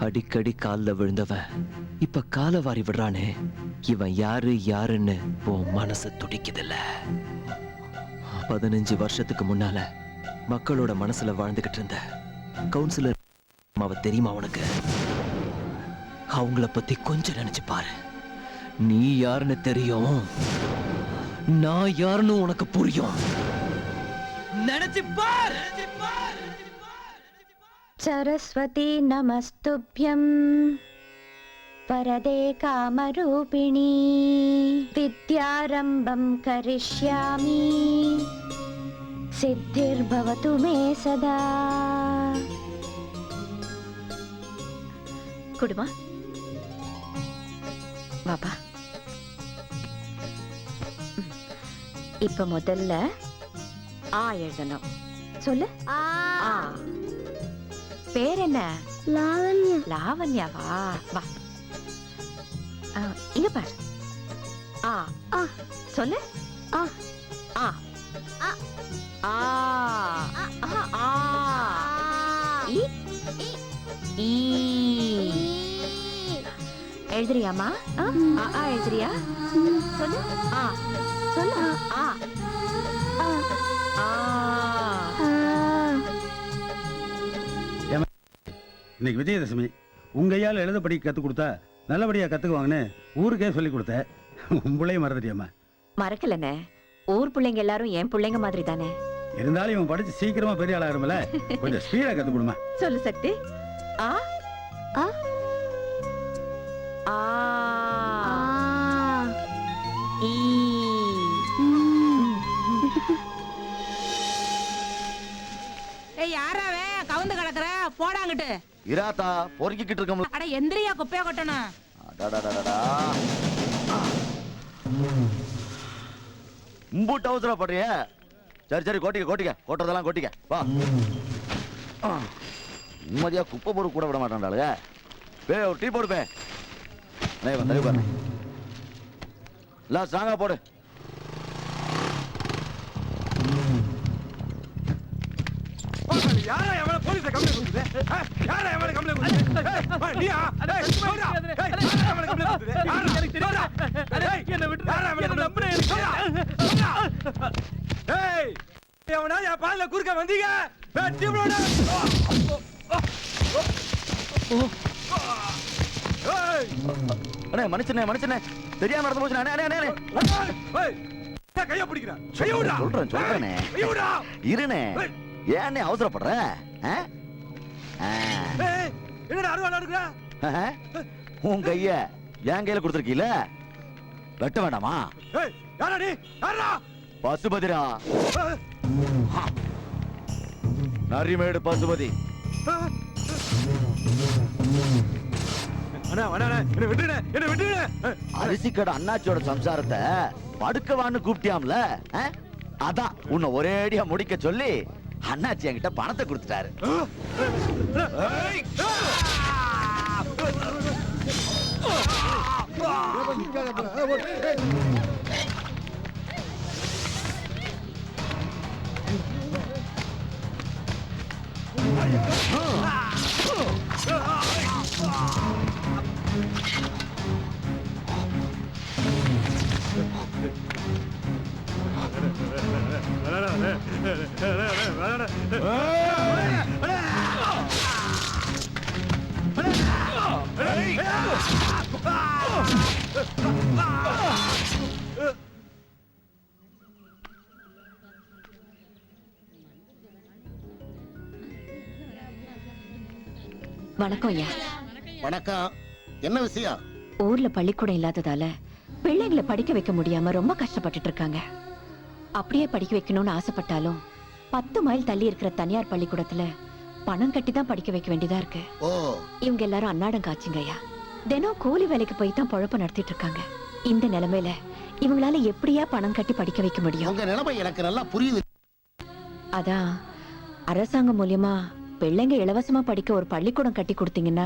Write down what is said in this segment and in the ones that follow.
அடிக்கடி கால்ல விழுந்தவன் இப்ப கால வாரி விடுறானே, இவன் யாரு யாருன்னு உன் மனசு துடிக்குதில்ல. 15 வருஷத்துக்கு முன்னால மக்களோட மனசுல வாழ்ந்துகிட்டு இருந்த கவுன்சிலர் அவ தெரியுமா உனக்கு? அவங்கள பத்தி கொஞ்சம் நினைச்சு பாரு. நீ யாருன்னு தெரியும், நான் யாருன்னு உனக்கு புரியும். நினைச்சு பாரு. सरस्वती नमस्तुभ्यं वरदे कामरूपिणी विद्यारम्भं करिष्यामि सिद्धिर्भवतु मे सदा. कुडुमा बाबा இப்ப முதல்ல ஆ எழுதணும். சொல்லு. ஆ. பேர் என்ன? லாவண்யா. லாவண்யாவா? வா இங்க பாரு. ஆ ஆ சொல்லு. ஆ ஆ ஆ ஆ ஆ இ ஈ எழுதுறியாமா? ஆ எழுதுறியா? சொல்லு. ஆ சொல்லு. ஆ இன்னைக்கு விஜயதசமி, உங்க கையால் எழுத படிக்க கத்து கொடுத்தா நல்லபடியா கத்துக்குவாங்கன்னு ஊருக்கே சொல்லி கொடுத்த உங்களையும் மறந்துட்டியம்மா. மறக்கலண்ணே, ஊர் பிள்ளைங்க எல்லாரும் என் பிள்ளைங்க மாதிரி தானே. இருந்தாலும் இவன் படிச்சு சீக்கிரமா பெரிய ஆளாகிறோம்ல, கொஞ்சம் ஸ்பீடா கத்து கொடுமா. சொல்லு சக்தி. ஆ ஆ ஆ ஈ ஏய் யாராவே கவுந்து கிடக்குற? போடாங்கிட்டு இராத்தா பொறுக்கிட்டு இருக்கோம். அட எந்திரியா குப்பைய கொட்டணும். இம்பூட்டு அவசரப்படுறிய? சரி சரி கோட்டிக்க கோட்டிக்க, கோட்டுறதெல்லாம் கோட்டிக்க வா. நிம்மதியா குப்பை பொறுப்பு கூட விட மாட்டாண்டாளுங்க. ஒரு டீ போடுப்பே. பாரு இல்ல ஸ்ட்ராங்கா போடு. யாரா எவன போலீஸ் கம்ப்ளைன்ட் கொடுத்தது? யாரா எவன கம்ப்ளைன்ட் கொடுத்தது? நீயா? யாரா எவன கம்ப்ளைன்ட் கொடுத்தது? எனக்கு தெரியாதா? என்ன விட்டு யாரா எவன கம்ப்ளைன்ட் கொடுத்தது? ஏய் எவனா என் பால்ல குறுக்க வந்தீங்க? வெட்டி போடு. ஏய் அண்ணே மனுஷனே மனுஷனே தெரியாம நடந்து போச்சு. அண்ணே அண்ணே அண்ணே ஏய் கைய பிடிக்குற. கைய விடுடா. சொல்றேனே. கைய விடுடா. இருனே. ஏன்னே அவசரப்படுற? என்னடா அருவாளா இருக்குற? உன் கைய என் கையில கொடுத்துருக்கீல, வெட்ட வேண்டாமா? ஏய் யாரா நீ? யாரா? பசுபதிரா. நரிமேடு பசுபதி. அண்ணா அண்ணா என்ன விட்டுடுங்க, என்ன விட்டுடுங்க. அரிசி கடை அண்ணாச்சியோட சம்சாரத்தை படுக்கவான்னு கூப்பிட்டியாம்ல, அதான் உன்னை ஒரேடியா முடிக்க சொல்லி அண்ணாச்சி என்கிட்ட பணத்தை கொடுத்துட்டாரு. வணக்கம் ஐயா. வணக்கம். என்ன விஷயம்? ஊர்ல பள்ளிக்கூடம் இல்லாததால பிள்ளைங்களை படிக்க வைக்க முடியாம ரொம்ப கஷ்டப்பட்டுட்டு இருக்காங்க. அப்படியே படிக்க வைக்கணும்னு ஆசைப்பட்டாலும் 10 மைல் தள்ளி இருக்கிற தனியார் பள்ளிக்கூடத்துல பணம் கட்டி தான் படிக்க வைக்க வேண்டியதா இருக்கு. ஓ, இவங்க எல்லாரும் அன்னாடம் காய்ச்சுங்க ஐயா. தினம் கூலி வேலைக்கு போய் தான் பொழப்பு நடத்திட்டு இருக்காங்க. இந்த நிலைமையில இவங்களால எப்படியா பணம் கட்டி படிக்க வைக்க முடியும்? உங்க நிலைமை எனக்கு நல்லா புரியுது. அதான் அரசாங்கம் மூலியமா பிள்ளைங்க இலவசமா படிக்க ஒரு பள்ளிக்கூடம் கட்டி கொடுத்தீங்கன்னா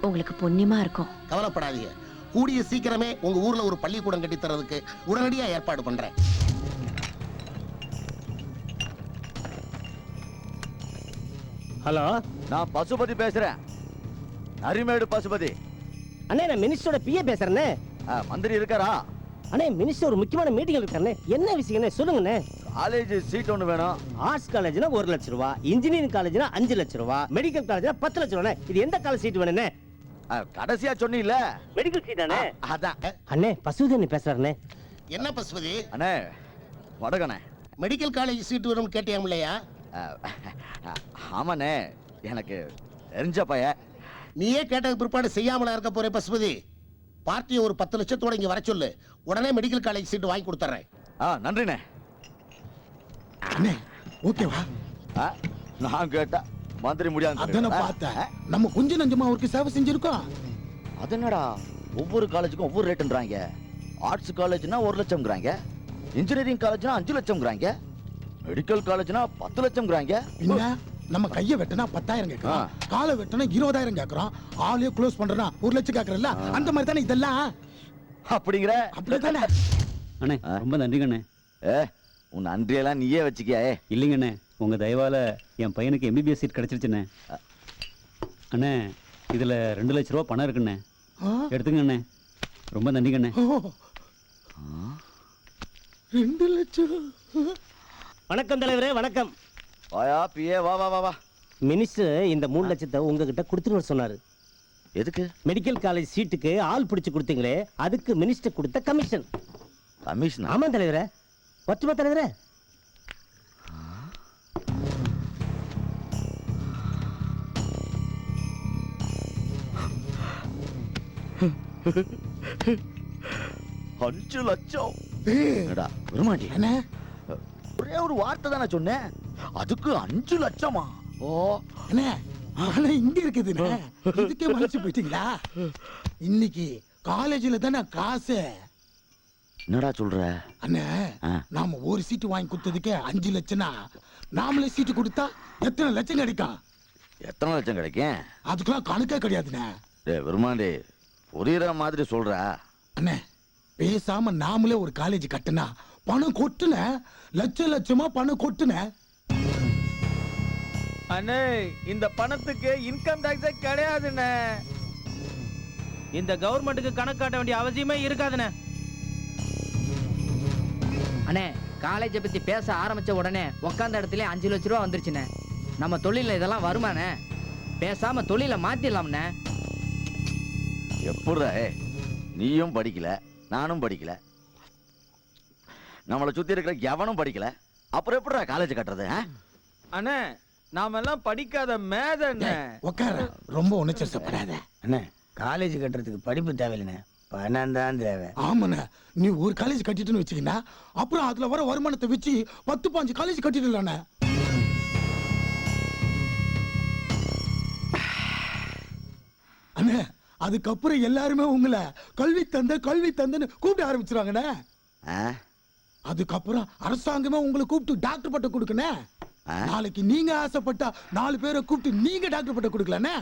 உங்களுக்கு புண்ணியமா இருக்கும். கவலைப்படாதீங்க. கூடிய சீக்கிரமே உங்க ஊர்ல ஒரு பள்ளிக்கூடம் கட்டி தரதுக்கு உடனடியா ஏற்பாடு பண்றேன். ஹலோ, நான் பசுபதி பேசுறேன். அரிமேடு பசுபதி. அண்ணே நான் மினிஸ்டரோட பிஏ பேசுறேனே. மந்திரி இருக்காரா? அண்ணே மினிஸ்டர் ஒரு முக்கியமான மீட்டிங் இருக்கானே. என்ன விஷயம்னே சொல்லுங்கண்ணே. காலேஜ் சீட் ஒன்று வேணும். ஆர்ட்ஸ் காலேஜ்னா 1 லட்சம் ரூபா, இன்ஜினியரிங் காலேஜ்னா 5 லட்சம் ரூபா, மெடிக்கல் காலேஜ்னா 10 லட்சம் ரூபாண்ணே. இது எந்த காலேஜ் சீட் வேணுண்ணே? கடைசியா சொன்னீல்ல, மெடிக்கல் சீட் அண்ணே. அதான். அண்ணே பசுதண்ணி பேசுறாருண்ணே. என்ன பசுபதி? அண்ணே வடகண்ணே. மெடிக்கல் காலேஜ் சீட் வரும்னு கேட்டியாம் இல்லையா? ஆமாண்ணே, எனக்கு தெரிஞ்ச பைய. நீயே கேட்ட பிற்பாடு செய்யாமலா இருக்க போறே பசுபதி. பார்ட்டியை ஒரு 10 லட்சத்தோட இங்க வர சொல்லு. உடனே மெடிக்கல் காலேஜ் சீட் வாங்கி கொடுத்துறேன். நன்றிண்ணே. அண்ணே ஓகேவா? நான் கேட்டா மந்திரி முடியாது. அதான பார்த்தேன். நம்ம கொஞ்சம் நஞ்சமா அவருக்கு சேவை செஞ்சிருக்கோம். அது என்னடா, ஒவ்வொரு காலேஜுக்கும் ஒவ்வொரு ரேட்ன்றாங்க. ஆர்ட்ஸ் காலேஜ்னா 1 லட்சம்ங்கறாங்க, இன்ஜினியரிங் காலேஜ்னா 5 லட்சம்ங்கறாங்க, மெடிக்கல் காலேஜ்னா 10 லட்சம்ங்கறாங்க. பின்ன நம்ம கைய வெட்டனா 10,000 கேக்குறோம், காலை வெட்டனா 20,000 கேக்குறோம், ஆளே க்ளோஸ் பண்றனா 1 லட்சம் கேக்குறல்ல. அந்த மாதிரி தானே இதெல்லாம். அப்படிங்கற? அப்படிதானே அண்ணே. ரொம்ப நன்றிங்கண்ணே. உன் நன்றியெல்லாம் நீயே வச்சுக்கியா? இல்லைங்கண்ணே, உங்க தயவால என் பையனுக்கு MBBS சீட் கிடைச்சிருச்சுண்ணே. அண்ணே இதுல 2 லட்சம் ரூபா பணம் இருக்குண்ணே, எடுத்துங்கண்ணே. ரொம்ப நன்றிங்கண்ணே. 2 லட்சம். வணக்கம் தலைவரே, வணக்கம். வாயா பிஏ, வா வா வா வா. மினிஸ்டர் இந்த 3 லட்சத்தை உங்ககிட்ட கொடுத்துட்டு சொன்னாரு. எதுக்கு? மெடிக்கல் காலேஜ் சீட்டுக்கு ஆள் பிடிச்சு கொடுத்தீங்களே, அதுக்கு மினிஸ்டர் கொடுத்த கமிஷன். கமிஷன்? ஆமா தலைவரே. ஒத்துமா தலைவரே? அஞ்சு லட்சம். வருமாண்டி என்ன ஒரே ஒரு வார்த்தை தானே சொன்னேன், அதுக்கு 5 லட்சமா? ஓ அண்ணே, ஆனா இங்க இருக்குதுண்ணே. இதுக்கே மனசு போயிட்டீங்களா? இன்னைக்கு காலேஜ்ல தானே காசு. என்னடா சொல்ற? அண்ணே நாம ஒரு சீட்டு வாங்கி கொடுத்ததுக்கே 5 லட்சம்னா நாமளே சீட்டு கொடுத்தா எத்தனை லட்சம் கிடைக்கும்? எத்தனை லட்சம் கிடைக்கும்? அதுக்கெல்லாம் கணக்கே கிடையாதுண்ணே. வருமாண்டி புரியுற மாதிரி சொல்ற. அண்ணே பேசாம நாமளே ஒரு காலேஜ் கட்டுனா பணம் கொட்டுன, லட்சம் லட்சமா பணம் கொட்டுன. அண்ணே இந்த பணத்துக்கு இன்கம் டாக்ஸே கிடையாதுண்ணே. இந்த கவர்மெண்ட்டுக்கு கணக்கு காட்ட வேண்டிய அவசியமே இருக்காதுண்ணே. அண்ணே காலேஜை பத்தி பேச ஆரம்பிச்ச உடனே உக்காந்த இடத்துல 5 லட்சம் ரூபா வந்துருச்சுண்ணே. நம்ம தொழில இதெல்லாம் வருமானே? பேசாம தொழிலை மாத்திடலாம்ண்ணே. எப்படா? நீயும் படிக்கல, நானும் படிக்கல, நம்மளை சுத்தி இருக்கிற எவனும் படிக்கல, அப்புறம் எப்படிடா காலேஜ் கட்டுறது? அண்ணே நாம எல்லாம் படிக்காத மேதண்ணே. உட்கார, ரொம்ப உணர்ச்சிப்படாத. அண்ணே காலேஜ் கட்டுறதுக்கு படிப்பு தேவையில்லைண்ணே, பணம் தான் தேவை. ஆமாண்ணே, நீ ஒரு காலேஜ் கட்டிட்டுன்னு வச்சுக்கினா அப்புறம் அதுல வர வருமானத்தை வச்சு 10-15 காலேஜ் கட்டிடலாண்ணே. அண்ணே அதுக்கப்புறம் எல்லாருமே உங்களை கல்வி தந்தன்னு கூப்பிட ஆரம்பிச்சிருவாங்கண்ணே. அதுக்கப்புறம் அரசாங்கமே உங்களை கூப்பிட்டு டாக்டர் பட்டம் கொடுக்கணும். நாளைக்கு நீங்க ஆசைப்பட்டா 4 பேரை கூப்பிட்டு நீங்க டாக்டர் பட்டம் கொடுக்கலானே.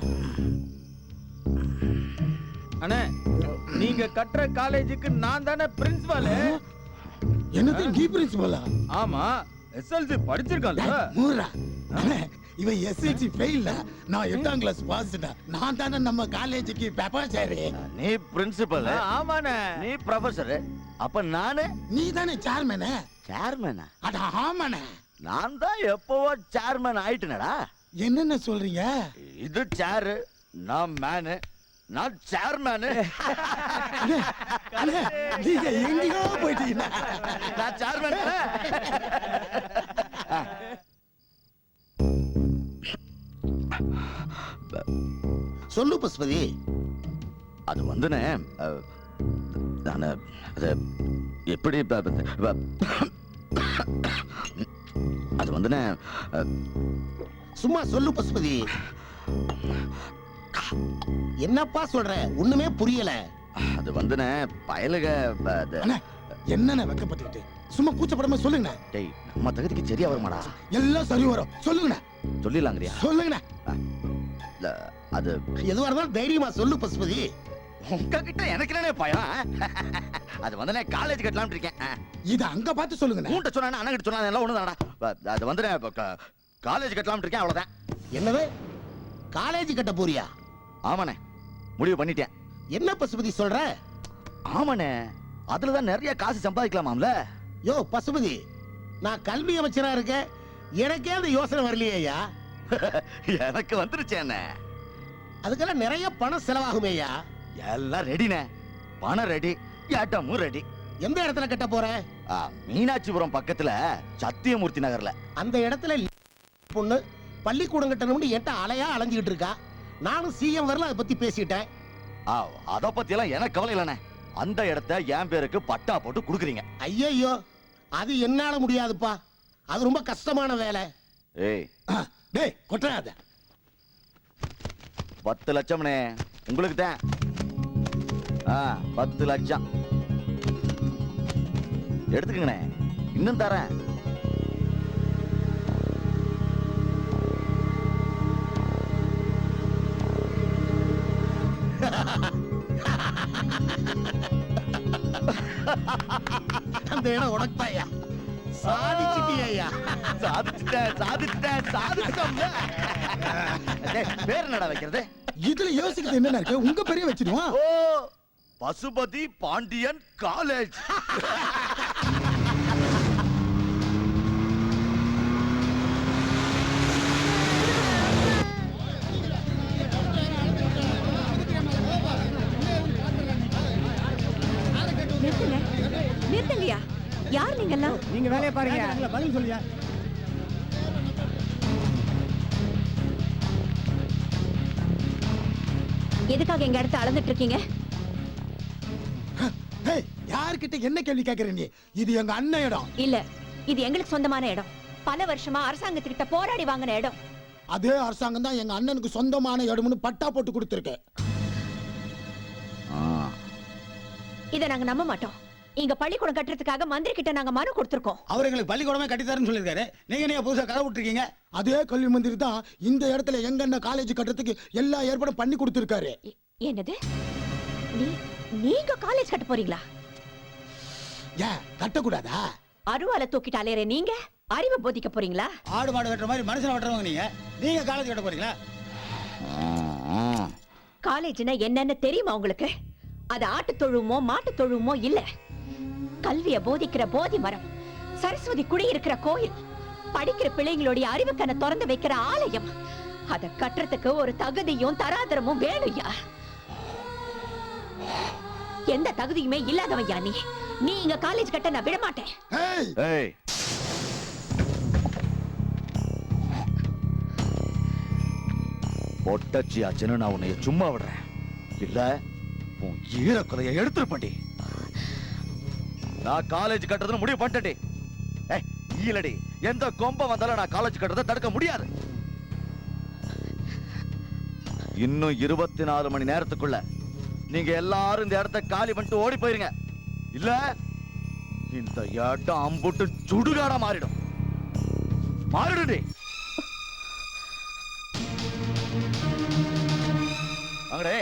அண்ணே நீங்க கட்டுற காலேஜுக்கு நான் தானே பிரின்சிபால். என்னது நீ பிரின்சிபாலா? ஆமா, எஸ்எல்சி படிச்சிருக்கான்ல. மூரா அண்ணே, இவன் எஸ்எல்சி ஃபெயில்ல, நான் 8ஆம் கிளாஸ் பாஸ்டா. நான் தானே நம்ம காலேஜுக்கு ப்ரொஃபசர். நீ பிரின்சிபல்? ஆமாண்ணே. நீ ப்ரொஃபசர், அப்ப நானு? நீ தானே சேர்மேனே. சேர்மேனா? அட ஆமாண்ணே, நான் தான் எப்பவோ சேர்மேன் ஆயிட்டேனடா. என்னென்ன சொல்றீங்க? இது சேர், நான் மேனு, நான் சேர்மேனு. நீங்க எங்கேயோ போயிட்டீங்க. நான் சேர்மேன். சொல்லு பசுபதி. அது வந்துனே நான் அது எப்படி அது வந்துனே சும்மா சொல்லு பசுபதி. என்னப்பா சொல்ற? ஒண்ணுமே புரியல. அது வந்துனே பயலுக அண்ணே, என்னண்ணே வெக்கப்பட்டுக்கிட்டு? சும்மா கூச்சப்படாம சொல்லுங்கண்ணே. டேய், நம்ம தகுதிக்கு சரியா வருமாடா? எல்லாம் சரி வரும், சொல்லுங்கண்ணே. சொல்லிடலாங்கறியா? சொல்லுங்கண்ணே. இல்ல, அது எதுவா இருந்தாலும் தைரியமா சொல்லு பசுபதி. உங்ககிட்ட எனக்கு என்னனே பயம்? அது வந்துனே காலேஜ் கட்டலாம்னு இருக்கேன். இத அங்க பார்த்து சொல்லுங்கண்ணே. உன்கிட்ட சொன்னா அண்ணன் கிட்ட சொன்னா எல்லாம் ஒண்ணுதானடா. அது வந்துனே காலேஜ் கட்டலாம்னு இருக்கேன், அவ்வளவுதான். என்னது? காலேஜ் கட்ட போறியா? ஆமாண்ணே, முடிவு பண்ணிட்டேன். என்ன பசுபதி சொல்ற? ஆமாண்ணே, அதுலதான் நிறைய காசு சம்பாதிக்கலாமாம்ல. யோ பசுபதி, நான் கல்வி அமைச்சரா இருக்கேன், எனக்கே அந்த யோசனை வரலையா? எனக்கு வந்துருச்சு என்ன. அதுக்கெல்லாம் நிறைய பணம் செலவாகுமேயா? எல்லாம் ரெடினே, பணம் ரெடி, ஏட்டமும் ரெடி. எந்த இடத்துல கட்ட போற? மீனாட்சிபுரம் பக்கத்துல சத்தியமூர்த்தி நகர்ல. அந்த இடத்துல பொண்ணு பள்ளிக்கூடம் கட்டணும்னு என்கிட்ட அலையா அலைஞ்சுக்கிட்டு இருக்கா. நானும் சிஎம் வரல அதை பத்தி பேசிட்டேன். அத பத்தி எல்லாம் எனக்கு கவலை இல்லைண்ணே. அந்த இடத்த என் பேருக்கு பட்டா போட்டு குடுக்குறீங்க. ஐயோ, அது என்னால முடியாதுப்பா. அது ரொம்ப கஷ்டமான வேலை. ஏய், டேய் கொட்டாத. 10 லட்சம்னே உங்களுக்கு தான். 10 லட்சம் எடுத்துக்கங்கண்ணே, இன்னும் தரேன். அந்த இடம் உனக்குதாயா? சாதிச்சிட்டியா? சாதிச்சிட்டேன். பேர் என்னடா வைக்கிறது? இதுல யோசிக்கிறது என்ன இருக்கு? உங்க பெரிய வச்சிடுவோம். ஓ, பசுபதி பாண்டியன் காலேஜ். நிறுத்துங்கய்யா. யார் நீங்க எல்லாம்? நீங்க வேலையை பாருங்க. பதில் சொல்லியா? எதுக்காக எங்க இடத்த அளந்துட்டு இருக்கீங்க? டேய், யார்கிட்ட என்ன கேள்வி கேக்குற நீ? இது எங்க அண்ணன் இடம். இல்ல, இது எங்களுக்கு சொந்தமான இடம். பல வருஷமா அரசாங்கத்துக்கிட்ட போராடி வாங்கின இடம். அதே அரசாங்கம் தான் எங்க அண்ணனுக்கு சொந்தமான இடம்னு பட்டா போட்டு கொடுத்திருக்கு. இத நாங்க நம்ப மாட்டோம். இங்க பள்ளிக்கூடம் கட்டுறதுக்காக மந்திரி கிட்ட நாங்க மனு கொடுத்திருக்கோம். அவர் எங்களுக்கு பள்ளிக்கூடமே கட்டித்தரேன்னு சொல்லிருக்காரு. நீங்க நீங்க புதுசா கதை விட்டுருக்கீங்க. அதே கல்வி மந்திரி தான் இந்த இடத்துல எங்க அண்ணன் காலேஜ் கட்டுறதுக்கு எல்லா ஏற்பாடும் பண்ணி கொடுத்திருக்காரு. என்னது? நீங்க காலேஜ் கட்ட போறீங்களா? ஏன் கட்டக்கூடாதா? அருவால தூக்கிட்டு அலையற நீங்க அறிவை போதிக்க போறீங்களா? ஆடு மாடு வெட்டுற மாதிரி மனுஷனை வெட்டுறவங்க நீங்க. நீங்க காலேஜ் கட்ட போறீங்களா? காலேஜ்னா என்னன்னு தெரியுமா உங்களுக்கு? அது ஆட்டு தொழுமோ மாட்டு தொழுமோ இல்ல. கல்விய போதிக்கிற போதி மரம், சரஸ்வதி குடி இருக்கிற கோயில், படிக்கிற பிள்ளைங்களுடைய அறிவுக்கண்ணை திறந்து வைக்கிற ஆலயம். அத கட்டுறதுக்கு ஒரு தகுதியும் தராதரமும் வேணும்யா. எந்த தகுதியுமே இல்லாதவையா நீ. நீ இங்க காலேஜ் கட்ட நான் விட மாட்டேன். ஏய், பொட்டச்சியாச்சுன்னு நான் உன்னைய சும்மா விடுறேன். இல்ல உன் ஈரக்குலைய எடுத்துருப்பண்டி. நான் காலேஜ் கட்டுறதுன்னு முடிவு பண்ணிட்டேன். ஈலடி, எந்த கொம்ப வந்தாலும் நான் காலேஜ் கட்டுறதை தடுக்க முடியாது. இன்னும் 24 மணி நேரத்துக்குள்ள நீங்க எல்லாரும் இந்த இடத்த காலி பண்ணிட்டு ஓடி போயிருங்க. இல்ல இந்த இடம் அம்புட்டு சுடுகாடா மாறிடும். மாறிடுடி. வாங்கடே.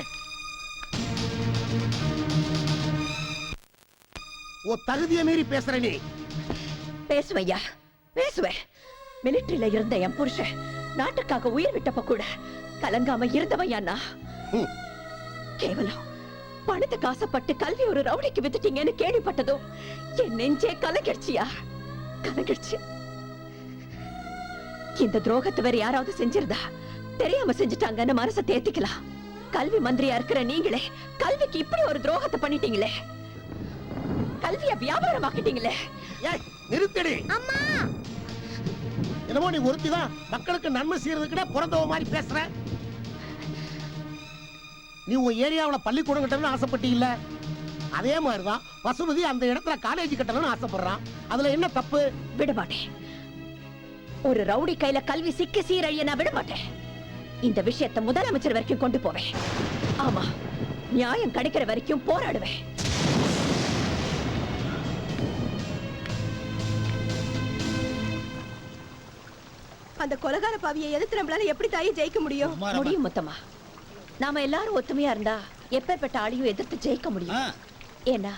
ஓ, தகுதியை மீறி பேசுற நீ. பேசுவையா, பேசுவேன். மிலிட்டரியில இருந்த என் புருஷன் நாட்டுக்காக உயிர் விட்டப்ப கூட கலங்காம இருந்தவையா நான். கேவலம் பணத்துக்கு ஆசைப்பட்டு கல்வி ஒரு ரவுடிக்கு வித்துட்டீங்கன்னு கேள்விப்பட்டதும் என் நெஞ்சே கலங்கிடுச்சியா, கலங்கிடுச்சு. இந்த துரோகத்தை வேற யாராவது செஞ்சிருந்தா தெரியாம செஞ்சுட்டாங்கன்னு மனசை தேத்திக்கலாம். கல்வி மந்திரியா இருக்கிற நீங்களே கல்விக்கு இப்படி ஒரு துரோகத்தை பண்ணிட்டீங்களே. கல்விய வியாபாரமாக்கிட்டீங்களே. நிறுத்தடி. அம்மா, என்னமோ நீ ஒருத்திதான் மக்களுக்கு நன்மை செய்யறதுக்கிட்ட பிறந்தவ மாதிரி பேசுற. நீ உன் ஏரியாவுல பள்ளிக்கூடம் கட்டணும்னு ஆசைப்பட்டீல்ல, அதே மாதிரிதான் பசுபதி அந்த இடத்துல காலேஜ் கட்டணும்னு ஆசைப்படுறான். அதுல என்ன தப்பு? விட மாட்டேன். ஒரு ரவுடி கையில கல்வி சிக்கி சீரழிய நான் விட மாட்டேன். இந்த விஷயத்தை முதலமைச்சர் வரைக்கும் கொண்டு போவேன். ஆமா, நியாயம் கிடைக்கிற வரைக்கும் போராடுவேன். அந்த கொலகார பாவியை எதிர்த்து நம்மளால எப்படி தாயை ஜெயிக்க முடியும்? முடியும் முத்தம்மா. நாம எல்லாரும் ஒத்துமையா இருந்தா எப்பேற்பட்ட ஆளையும் எதிர்த்து ஜெயிக்க முடியும். ஏன்னா